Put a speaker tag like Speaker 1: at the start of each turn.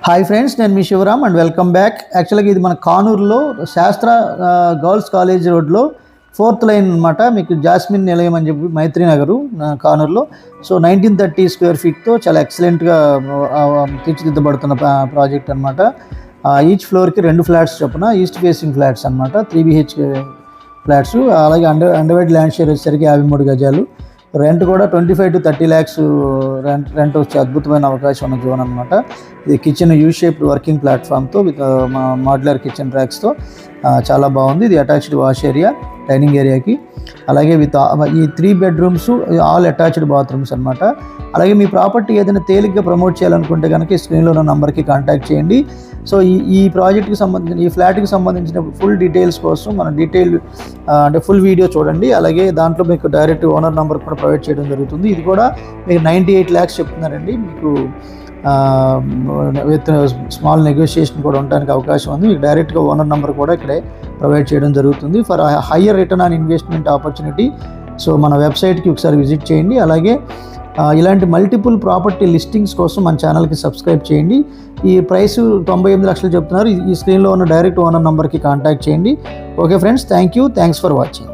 Speaker 1: Hi friends, నేను మీ Shivaram and welcome back. యాక్చువల్గా ఇది మన కానూరులో శాస్త్ర గర్ల్స్ కాలేజ్ రోడ్లో 4th లైన్ అనమాట. మీకు జాస్మిన్ నిలయం అని చెప్పి మైత్రి నగరు కానూరులో. సో 1930 స్క్వేర్ ఫీట్తో చాలా ఎక్సలెంట్గా తీర్చిదిద్దబడుతున్న ప్రాజెక్ట్ అనమాట. ఈచ్ ఫ్లోర్కి 2 ఫ్లాట్స్ చొప్పున ఈస్ట్ ఫేసింగ్ ఫ్లాట్స్ అనమాట. 3 BHK ఫ్లాట్స్. అలాగే అండర్వైడ్ ల్యాండ్ షేర్ వచ్చేసరికి 53 గజాలు. రెంట్ కూడా 25 to 30 lakhs రెంట్ వచ్చే అద్భుతమైన అవకాశం ఉన్న జోన్ అనమాట. ఇది కిచెన్ యూ షేప్డ్ వర్కింగ్ ప్లాట్ఫామ్తో విత్ మాడ్యులర్ కిచెన్ ట్రాక్స్తో చాలా బాగుంది. ఇది అటాచ్డ్ వాష్ ఏరియా డైనింగ్ ఏరియాకి. అలాగే విత్ ఈ 3 bedrooms ఆల్ అటాచ్డ్ బాత్రూమ్స్ అనమాట. అలాగే మీ ప్రాపర్టీ ఏదైనా తేలిగ్గా ప్రమోట్ చేయాలనుకుంటే కనుక ఈ స్క్రీన్లో ఉన్న నంబర్కి కాంటాక్ట్ చేయండి. సో ఈ ప్రాజెక్ట్కి సంబంధించిన ఈ ఫ్లాట్కి సంబంధించిన ఫుల్ డీటెయిల్స్ కోసం మన అంటే ఫుల్ వీడియో చూడండి. అలాగే దాంట్లో మీకు డైరెక్ట్ ఓనర్ నెంబర్ కూడా ప్రొవైడ్ చేయడం జరుగుతుంది. ఇది కూడా మీకు 98 lakhs చెప్తున్నారండి. మీకు విత్ స్మాల్ నెగోషియేషన్ కూడా ఉండడానికి అవకాశం ఉంది. మీకు డైరెక్ట్గా ఓనర్ నెంబర్ కూడా ఇక్కడే ప్రొవైడ్ చేయడం జరుగుతుంది for higher return on investment opportunity. So మన వెబ్సైట్కి ఒకసారి విజిట్ చేయండి. అలాగే ఇలాంటి మల్టిపుల్ ప్రాపర్టీ లిస్టింగ్స్ కోసం మన ఛానల్కి సబ్స్క్రైబ్ చేయండి. ఈ ప్రైస్ 98 lakhs చెప్తున్నారు. ఈ స్క్రీన్లో ఉన్న డైరెక్ట్ ఓనర్ నెంబర్కి కాంటాక్ట్ చేయండి. Okay friends, thanks for watching.